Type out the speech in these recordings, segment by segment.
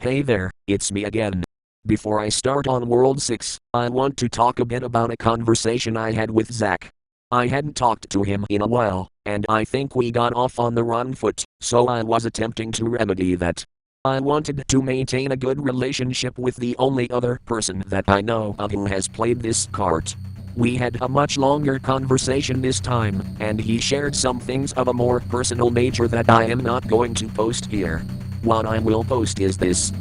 Hey there, it's me again. Before I start on World 6, I want to talk a bit about a conversation I had with Zach. I hadn't talked to him in a while, and I think we got off on the wrong foot, so I was attempting to remedy that. I wanted to maintain a good relationship with the only other person that I know of who has played this card. We had a much longer conversation this time, and he shared some things of a more personal nature that I am not going to post here. What I will post is this.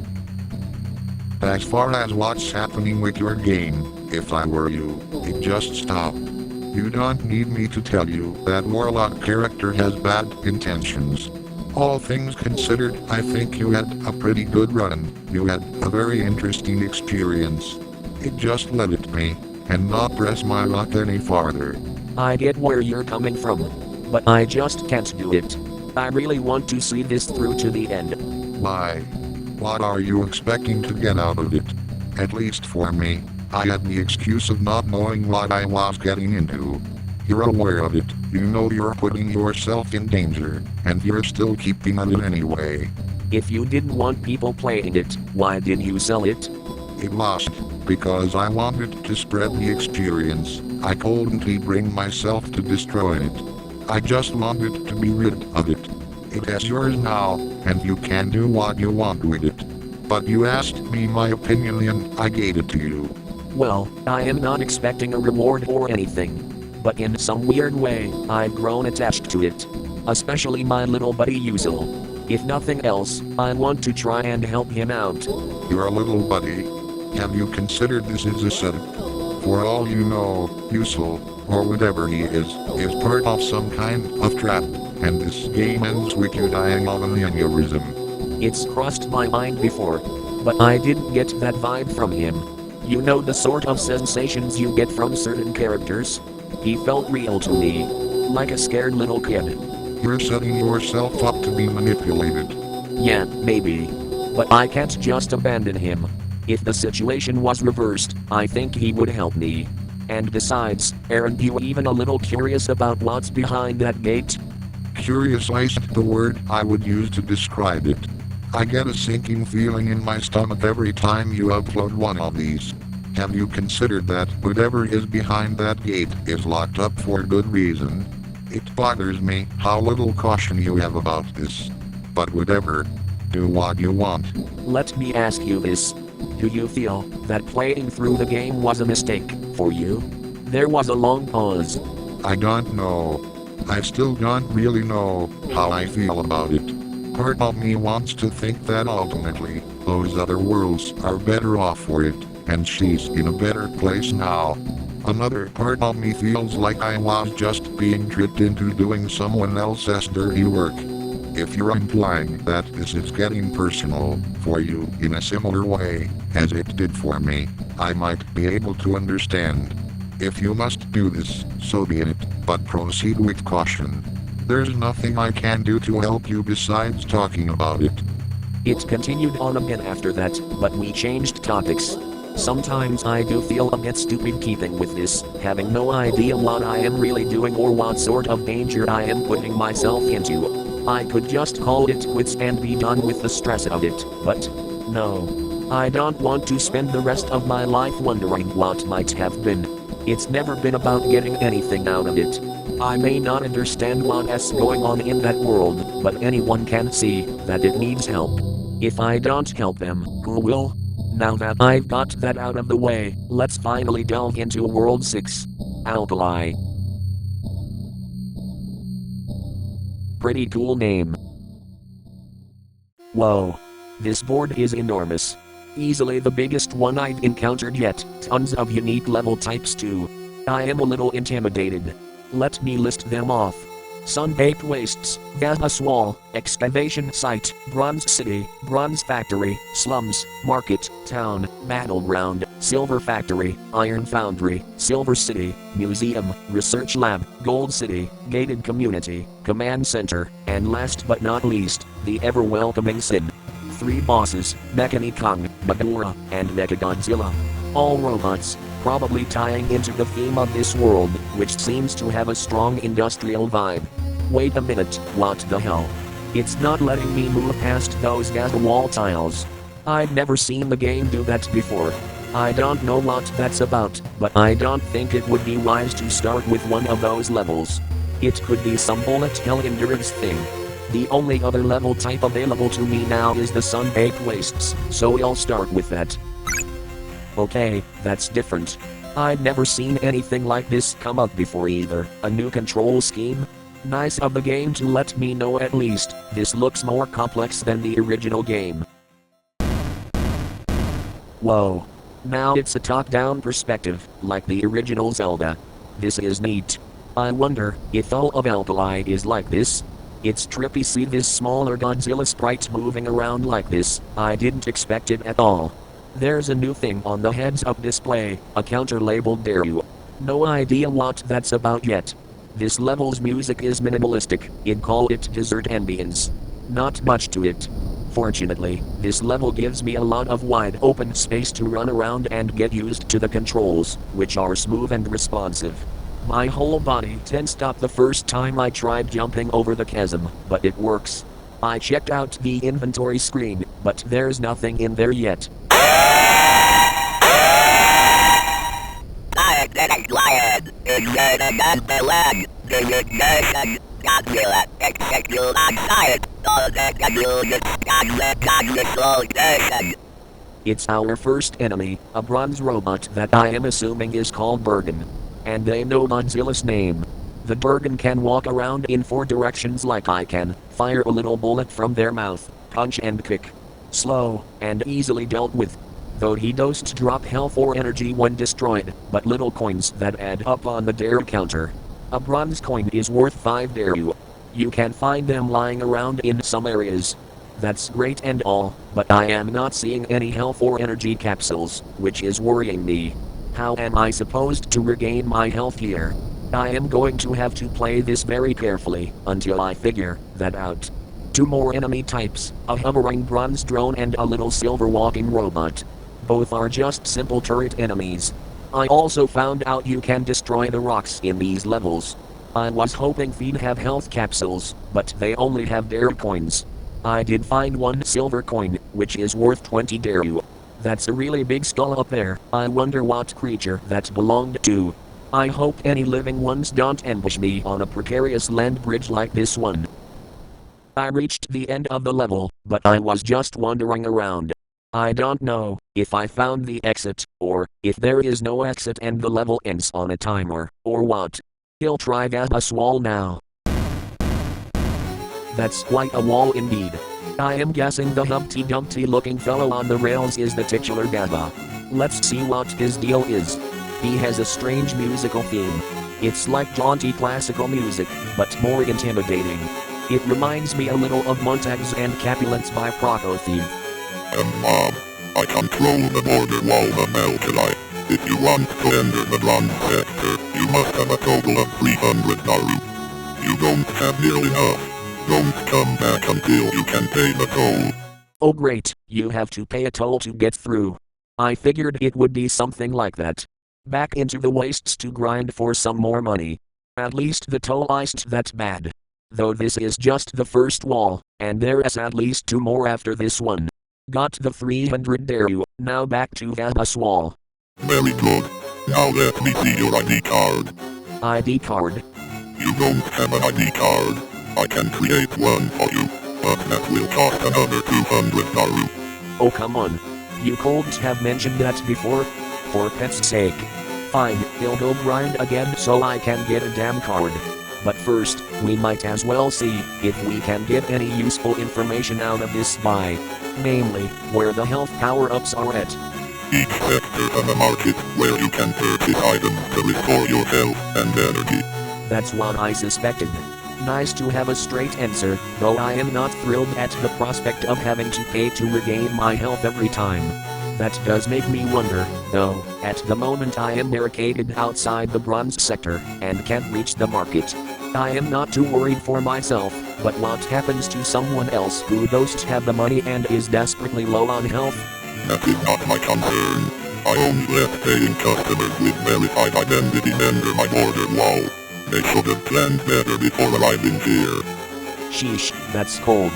As far as what's happening with your game, if I were you, it'd just stop. You don't need me to tell you that Warlock character has bad intentions. All things considered, I think you had a pretty good run. You had a very interesting experience. Just let it be, and not press my luck any farther. I get where you're coming from, but I just can't do it. I really want to see this through to the end. Why? What are you expecting to get out of it? At least for me, I had the excuse of not knowing what I was getting into. You're aware of it, you know you're putting yourself in danger, and you're still keeping at it anyway. If you didn't want people playing it, why did you sell it? It lost, because I wanted to spread the experience. I couldn't bring myself to destroy it. I just wanted to be rid of it. It is yours now, and you can do what you want with it. But you asked me my opinion and I gave it to you. Well, I am not expecting a reward or anything. But in some weird way, I've grown attached to it. Especially my little buddy Yuzel. If nothing else, I want to try and help him out. Your little buddy? Have you considered this as a setup? For all you know, Yuzel, or whatever he is part of some kind of trap, and this game ends with you dying of an aneurysm. It's crossed my mind before, but I didn't get that vibe from him. You know the sort of sensations you get from certain characters? He felt real to me, like a scared little kid. You're setting yourself up to be manipulated. Yeah, maybe. But I can't just abandon him. If the situation was reversed, I think he would help me. And besides, aren't you even a little curious about what's behind that gate? Curious isn't the word I would use to describe it. I get a sinking feeling in my stomach every time you upload one of these. Have you considered that whatever is behind that gate is locked up for good reason? It bothers me how little caution you have about this. But whatever. Do what you want. Let me ask you this. Do you feel that playing through the game was a mistake for you? There was a long pause. I don't know. I still don't really know how I feel about it. Part of me wants to think that ultimately, those other worlds are better off for it, and she's in a better place now. Another part of me feels like I was just being tricked into doing someone else's dirty work. If you're implying that this is getting personal for you in a similar way as it did for me, I might be able to understand. If you must do this, so be it, but proceed with caution. There's nothing I can do to help you besides talking about it. It continued on a bit after that, but we changed topics. Sometimes I do feel a bit stupid keeping with this, having no idea what I am really doing or what sort of danger I am putting myself into. I could just call it quits and be done with the stress of it, but no. I don't want to spend the rest of my life wondering what might have been. It's never been about getting anything out of it. I may not understand what's going on in that world, but anyone can see that it needs help. If I don't help them, who will? Now that I've got that out of the way, let's finally delve into World 6. Alkali. Pretty cool name. Whoa. This board is enormous. Easily the biggest one I've encountered yet, tons of unique level types too. I am a little intimidated. Let me list them off. Sun-baked wastes, Vaba swall, Excavation Site, Bronze City, Bronze Factory, Slums, Market, Town, Battleground, Silver Factory, Iron Foundry, Silver City, Museum, Research Lab, Gold City, Gated Community, Command Center, and last but not least, the ever-welcoming Sin. 3 bosses, Mechani-Kong, Ghidorah, and Mechagodzilla. All robots, probably tying into the theme of this world, which seems to have a strong industrial vibe. Wait a minute, what the hell? It's not letting me move past those gas wall tiles. I've never seen the game do that before. I don't know what that's about, but I don't think it would be wise to start with one of those levels. It could be some bullet hell endurance thing. The only other level type available to me now is the sun-baked wastes, so I'll start with that. Okay, that's different. I've never seen anything like this come up before either. A new control scheme? Nice of the game to let me know at least. This looks more complex than the original game. Whoa. Now it's a top-down perspective, like the original Zelda. This is neat. I wonder if all of Alkali is like this. It's trippy see this smaller Godzilla sprite moving around like this. I didn't expect it at all. There's a new thing on the heads-up display, a counter labeled "Dare You." No idea what that's about yet. This level's music is minimalistic, I'd call it desert ambience. Not much to it. Fortunately, this level gives me a lot of wide open space to run around and get used to the controls, which are smooth and responsive. My whole body tensed up the first time I tried jumping over the chasm, but it works. I checked out the inventory screen, but there's nothing in there yet. It's our first enemy, a bronze robot that I am assuming is called Bergen. And they know Godzilla's name. The Bergen can walk around in 4 directions like I can, fire a little bullet from their mouth, punch and kick. Slow, and easily dealt with. Though he does drop health or energy when destroyed, but little coins that add up on the dare counter. A bronze coin is worth 5 dare you. You can find them lying around in some areas. That's great and all, but I am not seeing any health or energy capsules, which is worrying me. How am I supposed to regain my health here? I am going to have to play this very carefully until I figure that out. 2 more enemy types, a hovering bronze drone and a little silver walking robot. Both are just simple turret enemies. I also found out you can destroy the rocks in these levels. I was hoping they'd have health capsules, but they only have dare coins. I did find 1 silver coin, which is worth 20 dare you. That's a really big skull up there. I wonder what creature that belonged to. I hope any living ones don't ambush me on a precarious land bridge like this one. I reached the end of the level, but I was just wandering around. I don't know if I found the exit, or if there is no exit and the level ends on a timer, or what. I'll try Vaba's wall now. That's quite a wall indeed. I am guessing the Humpty Dumpty looking fellow on the rails is the titular Vaba. Let's see what his deal is. He has a strange musical theme. It's like jaunty classical music, but more intimidating. It reminds me a little of Montagues and Capulets by Prokofiev. Mom, I control the border wall of Alkali. If you want to enter the bronze sector, you must have a total of 300 Daru. You don't have nearly enough. Don't come back until you can pay the toll. Oh great, you have to pay a toll to get through. I figured it would be something like that. Back into the wastes to grind for some more money. At least the toll isn't that bad. Though this is just the first wall, and there is at least 2 more after this one. Got the 300 dare you, now back to Vaba's wall. Very good. Now let me see your ID card. ID card? You don't have an ID card. I can create one for you, but that will cost another 200 Daru. Oh come on. You couldn't have mentioned that before? For pet's sake. Fine, I'll go grind again so I can get a damn card. But first, we might as well see if we can get any useful information out of this buy. Namely, where the health power-ups are at. Each sector has a market where you can purchase items to restore your health and energy. That's what I suspected. Nice to have a straight answer, though I am not thrilled at the prospect of having to pay to regain my health every time. That does make me wonder, though, at the moment I am barricaded outside the bronze sector, and can't reach the market. I am not too worried for myself, but what happens to someone else who doesn't have the money and is desperately low on health? That is not my concern. I only let paying customers with verified identity enter my border wall. They should have planned better before arriving here. Sheesh, that's cold.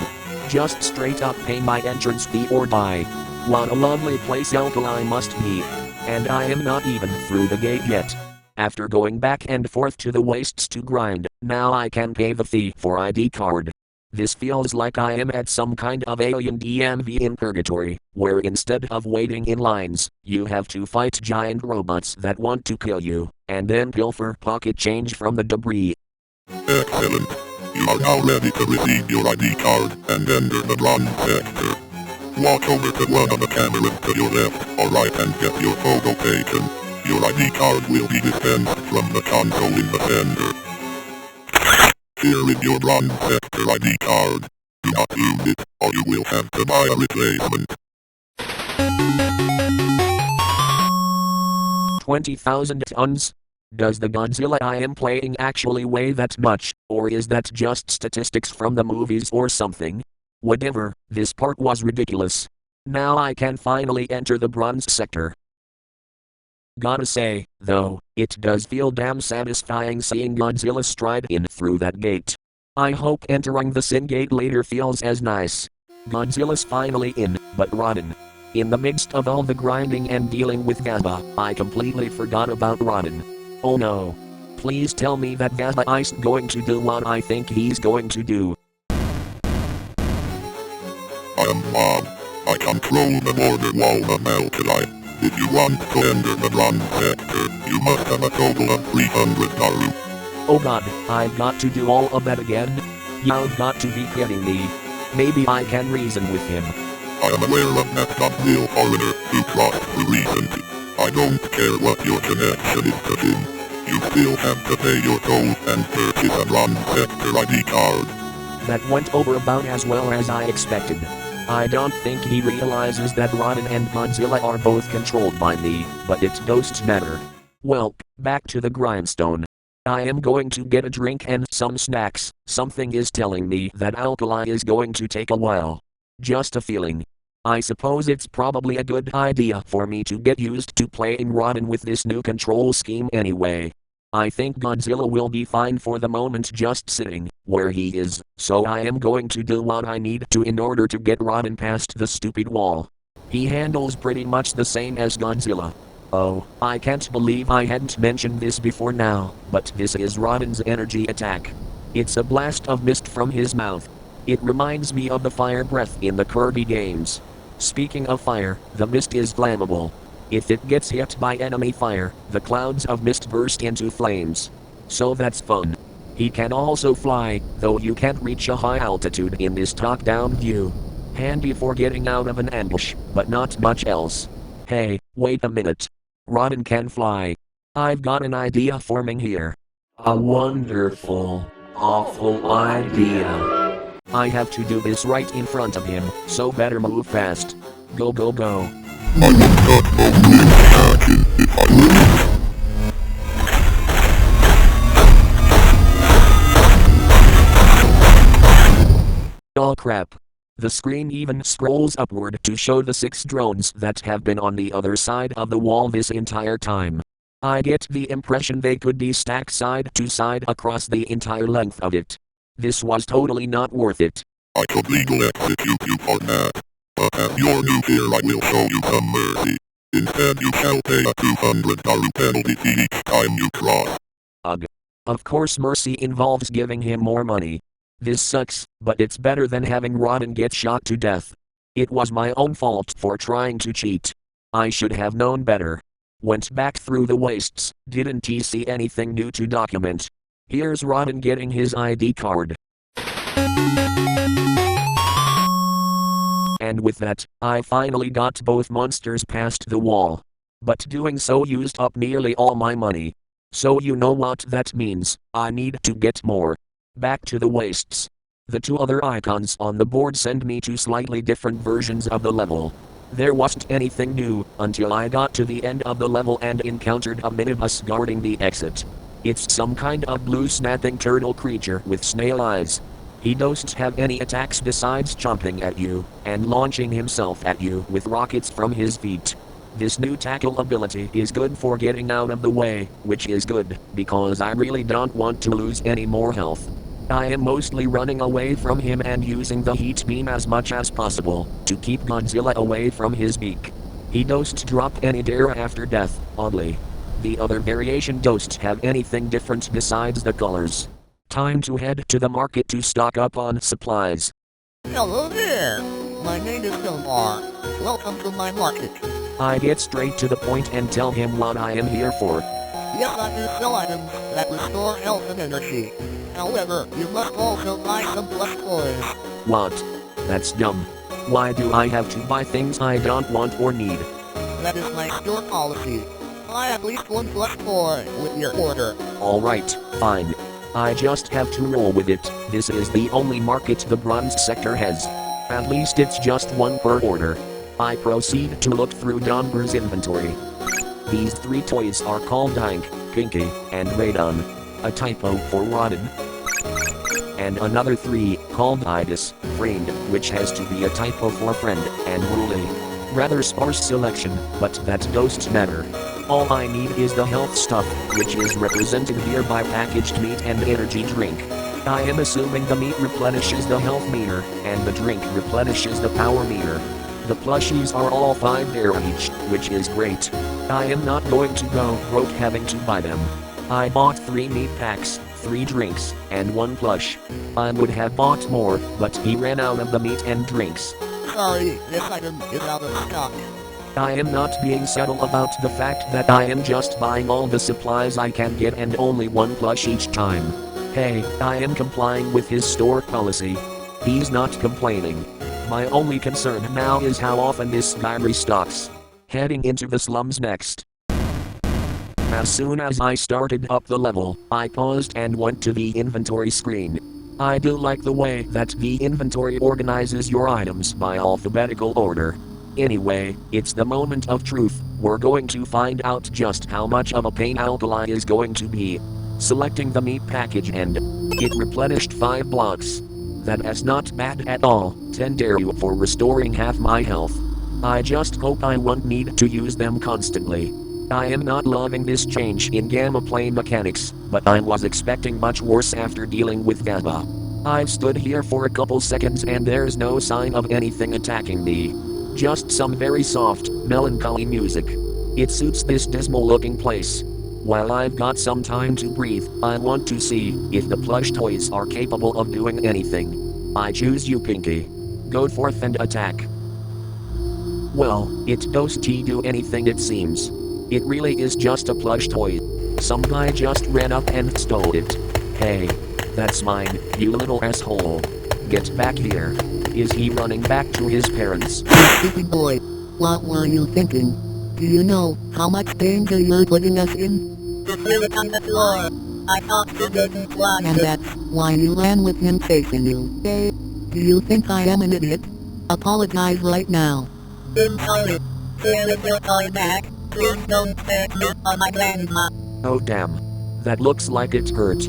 Just straight up pay my entrance fee or die. What a lovely place Alkali must be. And I am not even through the gate yet. After going back and forth to the wastes to grind, now I can pay the fee for ID card. This feels like I am at some kind of alien DMV in purgatory, where instead of waiting in lines, you have to fight giant robots that want to kill you, and then pilfer pocket change from the debris. Excellent. You are now ready to receive your ID card and enter the bronze sector. Walk over to one of the cameras to your left or right and get your photo taken. Your ID card will be dispensed from the console in the center. Here is your bronze sector ID card. Do not lose it, or you will have to buy a replacement. 20,000 tons? Does the Godzilla I am playing actually weigh that much, or is that just statistics from the movies or something? Whatever, this part was ridiculous. Now I can finally enter the bronze sector. Gotta say, though, it does feel damn satisfying seeing Godzilla stride in through that gate. I hope entering the Sin Gate later feels as nice. Godzilla's finally in, but Rodan. In the midst of all the grinding and dealing with Vaba, I completely forgot about Rodan. Oh no. Please tell me that Vaba isn't going to do what I think he's going to do. I am Bob. I control the border wall of Alkali. If you want to enter the bronze sector, you must have a total of 300 Daru. Oh god, I've got to do all of that again? You've got to be kidding me. Maybe I can reason with him. I am aware of that Godzilla foreigner who crossed through recently. I don't care what your connection is to him. You still have to pay your toll and purchase a bronze sector ID card. That went over about as well as I expected. I don't think he realizes that Rodan and Godzilla are both controlled by me, but it doesn't matter. Well, back to the grindstone. I am going to get a drink and some snacks. Something is telling me that Alkali is going to take a while. Just a feeling. I suppose it's probably a good idea for me to get used to playing Rodan with this new control scheme anyway. I think Godzilla will be fine for the moment just sitting where he is, so I am going to do what I need to in order to get Rodan past the stupid wall. He handles pretty much the same as Godzilla. Oh, I can't believe I hadn't mentioned this before now, but this is Rodan's energy attack. It's a blast of mist from his mouth. It reminds me of the fire breath in the Kirby games. Speaking of fire, the mist is flammable. If it gets hit by enemy fire, the clouds of mist burst into flames. So that's fun. He can also fly, though you can't reach a high altitude in this top-down view. Handy for getting out of an ambush, but not much else. Hey, wait a minute. Rodan can fly. I've got an idea forming here. A wonderful, awful idea. I have to do this right in front of him, so better move fast. Go go go. I would not only imagine if I lived. Oh crap. The screen even scrolls upward to show the 6 drones that have been on the other side of the wall this entire time. I get the impression they could be stacked side to side across the entire length of it. This was totally not worth it. I could legal execute you for that. But as you're new here I will show you some mercy. Instead you shall pay a 200 Daru penalty fee each time you cross. Ugh. Of course mercy involves giving him more money. This sucks, but it's better than having Rodan get shot to death. It was my own fault for trying to cheat. I should have known better. Went back through the wastes, didn't see anything new to document. Here's Rodan getting his ID card. And with that, I finally got both monsters past the wall. But doing so used up nearly all my money. So you know what that means, I need to get more. Back to the wastes. The 2 other icons on the board send me to slightly different versions of the level. There wasn't anything new until I got to the end of the level and encountered a minibus guarding the exit. It's some kind of blue snapping turtle creature with snail eyes. He doesn't have any attacks besides jumping at you and launching himself at you with rockets from his feet. This new tackle ability is good for getting out of the way, which is good, because I really don't want to lose any more health. I am mostly running away from him and using the heat beam as much as possible to keep Godzilla away from his beak. He doesn't drop any dare after death, oddly. The other variation don't have anything different besides the colors. Time to head to the market to stock up on supplies. Hello there. My name is Deltarune. Welcome to my market. I get straight to the point and tell him what I am here for. Yes, I do sell items that restore health and energy. However, you must also buy some plush toys. What? That's dumb. Why do I have to buy things I don't want or need? That is my store policy. Buy at least one plush toy with your order. Alright, fine. I just have to roll with it. This is the only market the bronze sector has. At least it's just one per order. I proceed to look through Donber's inventory. These 3 toys are called Ink, Pinky, and Rodan. A typo for Rodan. And another 3, called Idis, Friend, which has to be a typo for friend, and Wooly. Rather sparse selection, but that doesn't matter. All I need is the health stuff, which is represented here by packaged meat and energy drink. I am assuming the meat replenishes the health meter, and the drink replenishes the power meter. The plushies are all 5 dare each, which is great. I am not going to go broke having to buy them. I bought 3 meat packs, 3 drinks, and 1 plush. I would have bought more, but he ran out of the meat and drinks. Sorry, this item is out of stock. I am not being subtle about the fact that I am just buying all the supplies I can get and only 1 plush each time. Hey, I am complying with his store policy. He's not complaining. My only concern now is how often this guy restocks. Heading into the slums next. As soon as I started up the level, I paused and went to the inventory screen. I do like the way that the inventory organizes your items by alphabetical order. Anyway, it's the moment of truth. We're going to find out just how much of a pain Alkali is going to be. Selecting the meat package and it replenished 5 blocks. That is not bad at all. 10 dare for restoring half my health. I just hope I won't need to use them constantly. I am not loving this change in gamma plane mechanics, but I was expecting much worse after dealing with Vaba. I've stood here for a couple seconds and there's no sign of anything attacking me. Just some very soft, melancholy music. It suits this dismal looking place. While I've got some time to breathe, I want to see if the plush toys are capable of doing anything. I choose you, Pinky. Go forth and attack. Well, it doesn't do anything it seems. It really is just a plush toy. Some guy just ran up and stole it. Hey, that's mine, you little asshole. Get back here. Is he running back to his parents? Stupid boy. What were you thinking? Do you know how much danger you're putting us in? The spirit on the floor. I thought you didn't fly. And that's why you ran with him chasing you. Hey, do you think I am an idiot? Apologize right now. I'm sorry. Here is your toy back. Please don't set me on my grandma. Oh damn. That looks like it hurt.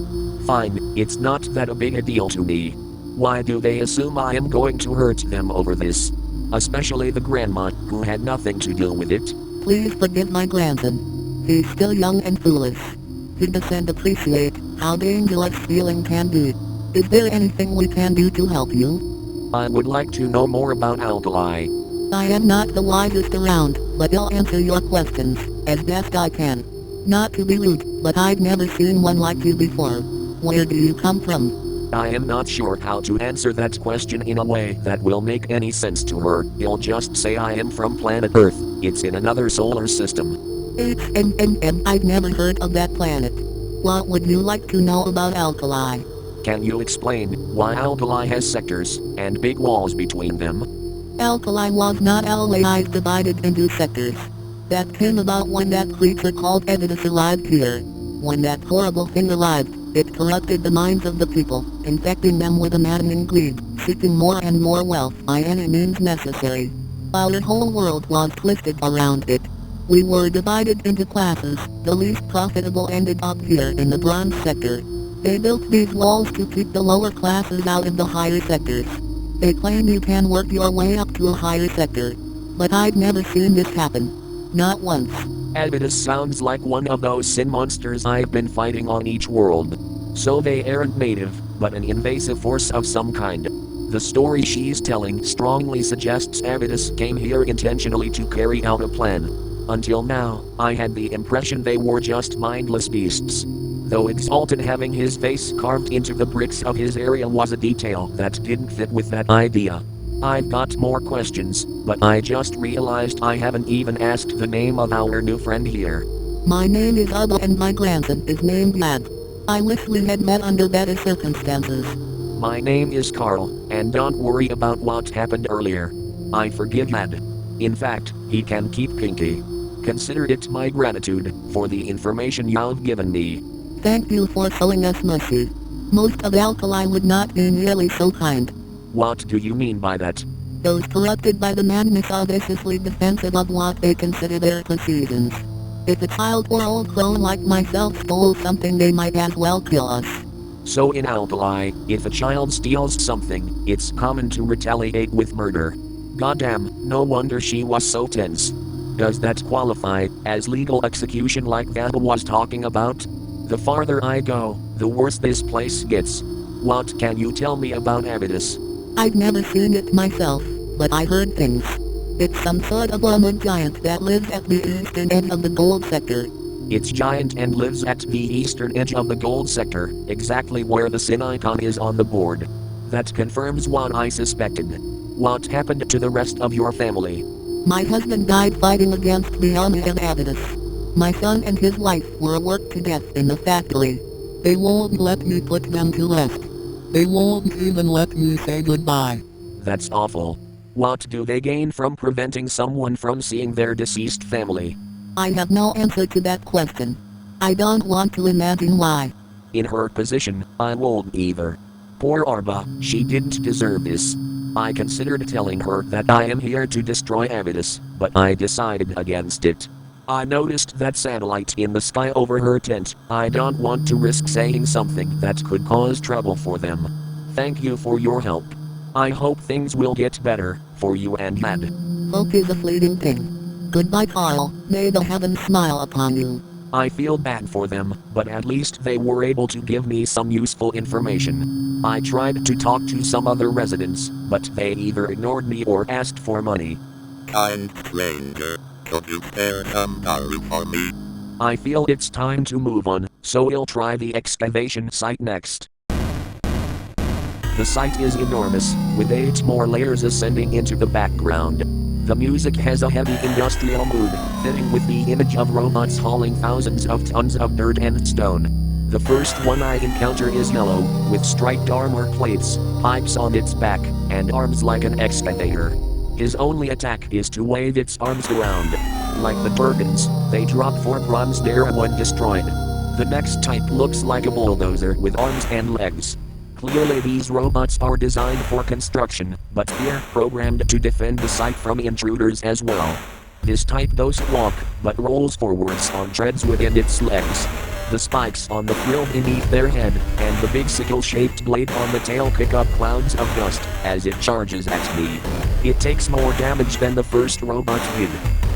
Fine, it's not that big a deal to me. Why do they assume I am going to hurt them over this? Especially the grandma, who had nothing to do with it. Please forgive my grandson. He's still young and foolish. He doesn't appreciate how dangerous healing can be. Is there anything we can do to help you? I would like to know more about Alkali. I am not the wisest around, but I'll answer your questions as best I can. Not to be rude, but I've never seen one like you before. Where do you come from? I am not sure how to answer that question in a way that will make any sense to her. You'll just say I am from planet Earth. It's in another solar system. I've never heard of that planet. What would you like to know about Alkali? Can you explain why Alkali has sectors and big walls between them? Alkali was not always divided into sectors. That came about when that creature called Edidus arrived here. When that horrible thing arrived, it corrupted the minds of the people, infecting them with a maddening greed, seeking more and more wealth by any means necessary. Our whole world was twisted around it. We were divided into classes. The least profitable ended up here in the bronze sector. They built these walls to keep the lower classes out of the higher sectors. They claim you can work your way up to a higher sector. But I've never seen this happen. Not once. Edidus sounds like one of those sin monsters I've been fighting on each world. So they aren't native, but an invasive force of some kind. The story she's telling strongly suggests Avidus came here intentionally to carry out a plan. Until now, I had the impression they were just mindless beasts. Though exalted, having his face carved into the bricks of his area was a detail that didn't fit with that idea. I've got more questions, but I just realized I haven't even asked the name of our new friend here. My name is Arba and my grandson is named Yad. I wish we had met under better circumstances. My name is Carl, and don't worry about what happened earlier. I forgive Yad. In fact, he can keep Pinky. Consider it my gratitude for the information you've given me. Thank you for showing us mercy. Most of Alkali would not be nearly so kind. What do you mean by that? Those corrupted by the madness are viciously defensive of what they consider their possessions. If a child or old clone like myself stole something, they might as well kill us. So in Alkali, if a child steals something, it's common to retaliate with murder. Goddamn, no wonder she was so tense. Does that qualify as legal execution like Vaba was talking about? The farther I go, the worse this place gets. What can you tell me about Avidus? I've never seen it myself, but I heard things. It's some sort of armored giant that lives at the eastern end of the gold sector. It's giant and lives at the eastern edge of the gold sector, exactly where the sin icon is on the board. That confirms what I suspected. What happened to the rest of your family? My husband died fighting against the army of Avidus. My son and his wife were worked to death in the factory. They won't let me put them to rest. They won't even let me say goodbye. That's awful. What do they gain from preventing someone from seeing their deceased family? I have no answer to that question. I don't want to imagine why. In her position, I won't either. Poor Arba, she didn't deserve this. I considered telling her that I am here to destroy Avidus, but I decided against it. I noticed that satellite in the sky over her tent. I don't want to risk saying something that could cause trouble for them. Thank you for your help. I hope things will get better for you and Yad. Hope is a fleeting thing. Goodbye, Carl. May the heavens smile upon you. I feel bad for them, but at least they were able to give me some useful information. I tried to talk to some other residents, but they either ignored me or asked for money. Kind stranger, could you spare some naru for me? I feel it's time to move on, so we'll try the excavation site next. The site is enormous, with 8 more layers ascending into the background. The music has a heavy industrial mood, fitting with the image of robots hauling thousands of tons of dirt and stone. The first one I encounter is yellow, with striped armor plates, pipes on its back, and arms like an excavator. His only attack is to wave its arms around. Like the Bergens, they drop 4 bronze there when destroyed. The next type looks like a bulldozer with arms and legs. Clearly these robots are designed for construction, but they're programmed to defend the site from intruders as well. This type doesn't walk, but rolls forwards on treads within its legs. The spikes on the frill beneath their head, and the big sickle-shaped blade on the tail kick up clouds of dust as it charges at me. It takes more damage than the first robot did.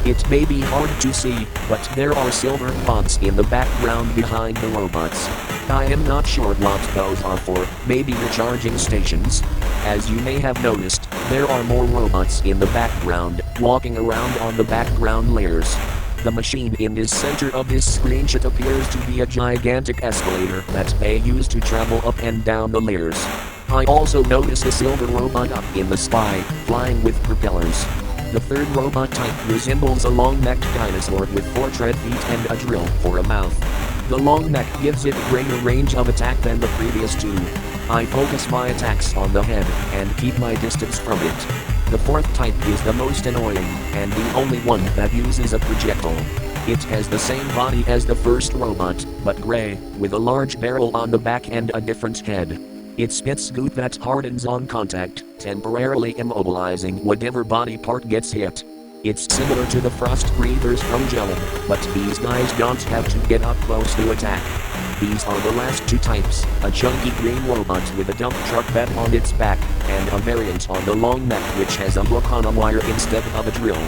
It may be hard to see, but there are silver fonts in the background behind the robots. I am not sure what those are for, maybe recharging stations. As you may have noticed, there are more robots in the background, walking around on the background layers. The machine in the center of this screenshot appears to be a gigantic escalator that they use to travel up and down the layers. I also notice a silver robot up in the sky, flying with propellers. The third robot type resembles a long-necked dinosaur with 4 tread feet and a drill for a mouth. The long neck gives it a greater range of attack than the previous 2. I focus my attacks on the head and keep my distance from it. The fourth type is the most annoying, and the only one that uses a projectile. It has the same body as the first robot, but gray, with a large barrel on the back and a different head. It spits goop that hardens on contact, temporarily immobilizing whatever body part gets hit. It's similar to the frost breathers from Jellim, but these guys don't have to get up close to attack. These are the last 2 types, a chunky green robot with a dump truck bed on its back, and a variant on the long neck which has a hook on a wire instead of a drill.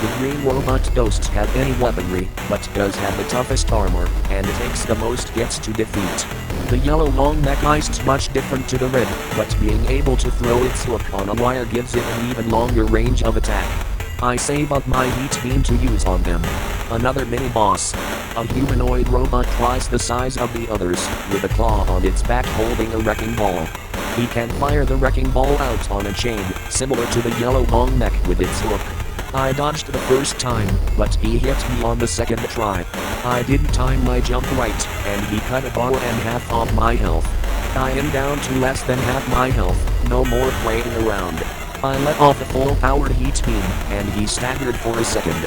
The green robot doesn't have any weaponry, but does have the toughest armor, and takes the most hits to defeat. The yellow long neck isn't much different to the red, but being able to throw its hook on a wire gives it an even longer range of attack. I save up my heat beam to use on them. Another mini-boss. A humanoid robot twice the size of the others, with a claw on its back holding a wrecking ball. He can fire the wrecking ball out on a chain, similar to the yellow long neck with its hook. I dodged the first time, but he hit me on the second try. I didn't time my jump right, and he cut a bar and half off my health. I am down to less than half my health, no more playing around. I let off a full-powered heat beam, and he staggered for a second.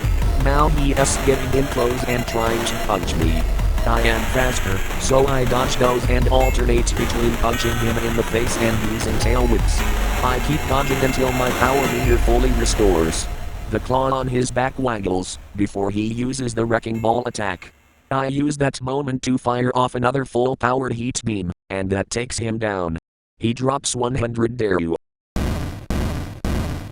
Now he is getting in close and trying to punch me. I am faster, so I dodge those and alternate between punching him in the face and using tail whips. I keep dodging until my power meter fully restores. The claw on his back waggles, before he uses the wrecking ball attack. I use that moment to fire off another full-powered heat beam, and that takes him down. He drops 100 Daru.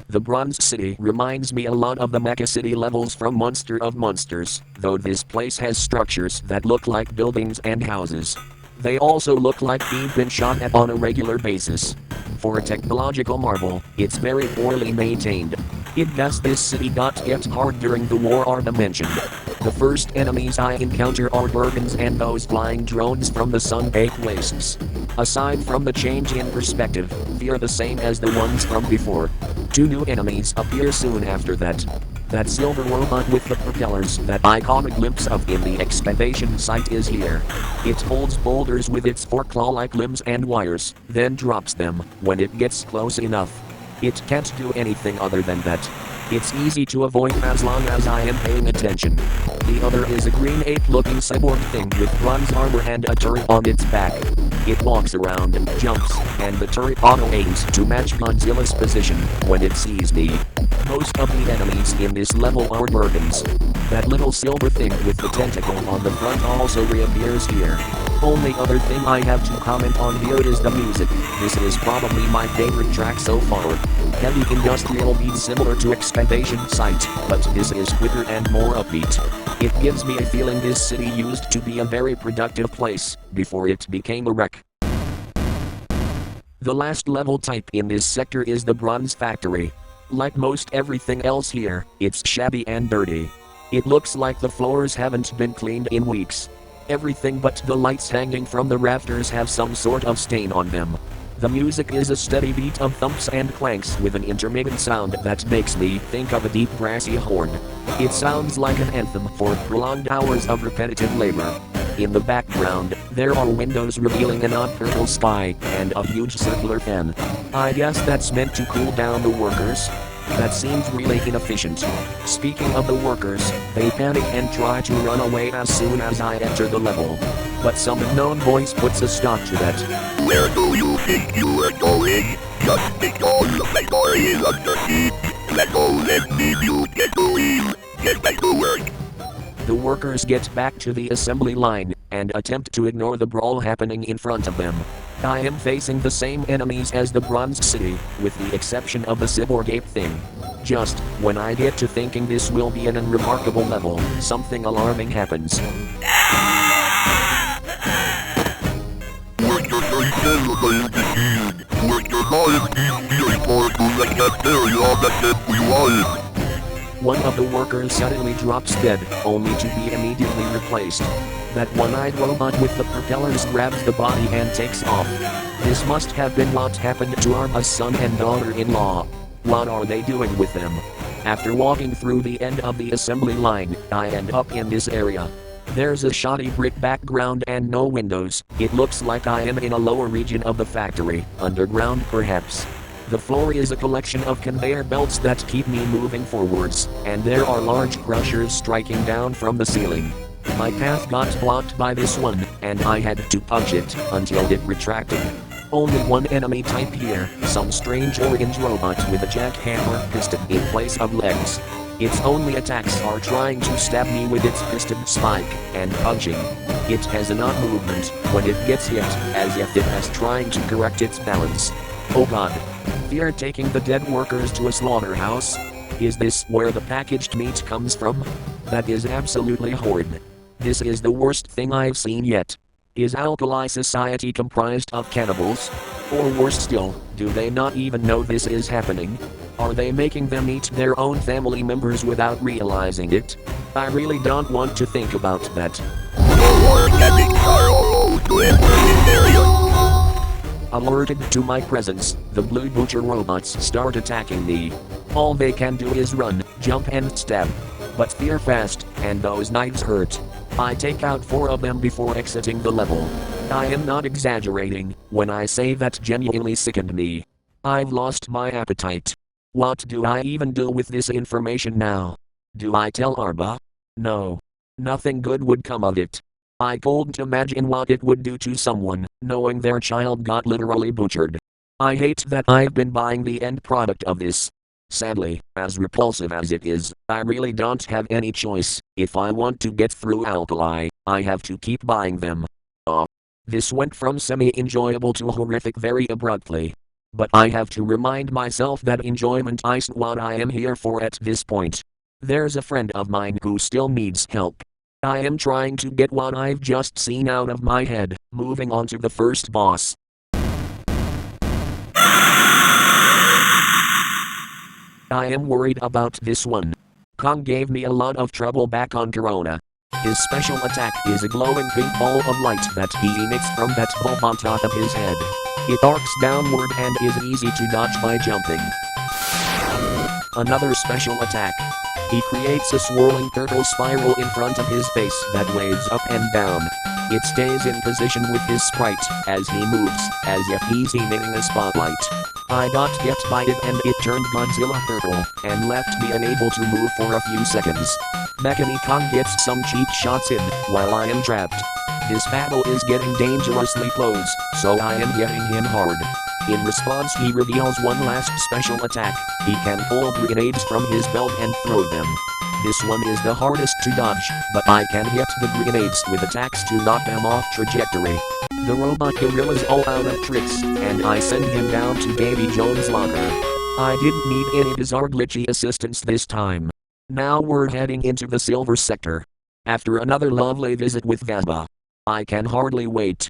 The Bronze City reminds me a lot of the Mecha City levels from Monster of Monsters, though this place has structures that look like buildings and houses. They also look like they've been shot at on a regular basis. For a technological marvel, it's very poorly maintained. It guess this city got hit hard during the war Arba mentioned. The first enemies I encounter are Bergens and those flying drones from the sun-baked wastes. Aside from the change in perspective, they're the same as the ones from before. 2 new enemies appear soon after that. That silver robot with the propellers that I caught a glimpse of in the excavation site is here. It holds boulders with its 4 claw-like limbs and wires, then drops them when it gets close enough. It can't do anything other than that. It's easy to avoid as long as I am paying attention. The other is a green ape-looking cyborg thing with bronze armor and a turret on its back. It walks around, jumps, and the turret auto-aims to match Godzilla's position when it sees me. Most of the enemies in this level are Bergens. That little silver thing with the tentacle on the front also reappears here. Only other thing I have to comment on here is the music. This is probably my favorite track so far. Heavy industrial beats similar to Excavation Site, but this is quicker and more upbeat. It gives me a feeling this city used to be a very productive place, before it became a wreck. The last level type in this sector is the Bronze Factory. Like most everything else here, it's shabby and dirty. It looks like the floors haven't been cleaned in weeks. Everything but the lights hanging from the rafters have some sort of stain on them. The music is a steady beat of thumps and clanks with an intermittent sound that makes me think of a deep brassy horn. It sounds like an anthem for prolonged hours of repetitive labor. In the background, there are windows revealing an odd purple sky and a huge circular fan. I guess that's meant to cool down the workers. That seems really inefficient. Speaking of the workers, they panic and try to run away as soon as I enter the level. But some unknown voice puts a stop to that. Where do you think you are going? Just because the factory is under siege. Let me you get going. Get back to work. The workers get back to the assembly line and attempt to ignore the brawl happening in front of them. I am facing the same enemies as the Bronze City, with the exception of the cyborg ape thing. Just when I get to thinking this will be an unremarkable level, something alarming happens. Worker 37 is deceased. Worker 5 needs to report to the cafeteria that we want. One of the workers suddenly drops dead, only to be immediately replaced. That one-eyed robot with the propellers grabs the body and takes off. This must have been what happened to Arba's son and daughter-in-law. What are they doing with them? After walking through the end of the assembly line, I end up in this area. There's a shoddy brick background and no windows. It looks like I am in a lower region of the factory, underground perhaps. The floor is a collection of conveyor belts that keep me moving forwards, and there are large crushers striking down from the ceiling. My path got blocked by this one, and I had to punch it until it retracted. Only one enemy type here, some strange orange robot with a jackhammer piston in place of legs. Its only attacks are trying to stab me with its piston spike, and punching. It has an odd movement when it gets hit, as if it is trying to correct its balance. Oh god. They're taking the dead workers to a slaughterhouse. Is this where the packaged meat comes from? That is absolutely horrid. This is the worst thing I've seen yet. Is Alkali society comprised of cannibals? Or worse still, do they not even know this is happening? Are they making them eat their own family members without realizing it? I really don't want to think about that. Alerted to my presence, the blue butcher robots start attacking me. All they can do is run, jump and stab. But they're fast, and those knives hurt. I take out 4 of them before exiting the level. I am not exaggerating when I say that genuinely sickened me. I've lost my appetite. What do I even do with this information now? Do I tell Arba? No. Nothing good would come of it. I couldn't imagine what it would do to someone, knowing their child got literally butchered. I hate that I've been buying the end product of this. Sadly, as repulsive as it is, I really don't have any choice. If I want to get through Alkali, I have to keep buying them. This went from semi-enjoyable to horrific very abruptly. But I have to remind myself that enjoyment isn't what I am here for at this point. There's a friend of mine who still needs help. I am trying to get what I've just seen out of my head, moving on to the first boss. I am worried about this one. Kong gave me a lot of trouble back on Corona. His special attack is a glowing pink ball of light that he emits from that bulb on top of his head. It arcs downward and is easy to dodge by jumping. Another special attack. He creates a swirling turtle spiral in front of his face that waves up and down. It stays in position with his sprite as he moves, as if he's emitting a spotlight. I got hit by it and it turned Godzilla Turtle, and left me unable to move for a few seconds. Mechani-Kong gets some cheap shots in, while I am trapped. This battle is getting dangerously close, so I am hitting him hard. In response he reveals one last special attack. He can pull grenades from his belt and throw them. This one is the hardest to dodge, but I can hit the grenades with attacks to knock them off trajectory. The robot gorilla's all out of tricks, and I send him down to Baby Jones' locker. I didn't need any bizarre glitchy assistance this time. Now we're heading into the silver sector. After another lovely visit with Vaba. I can hardly wait.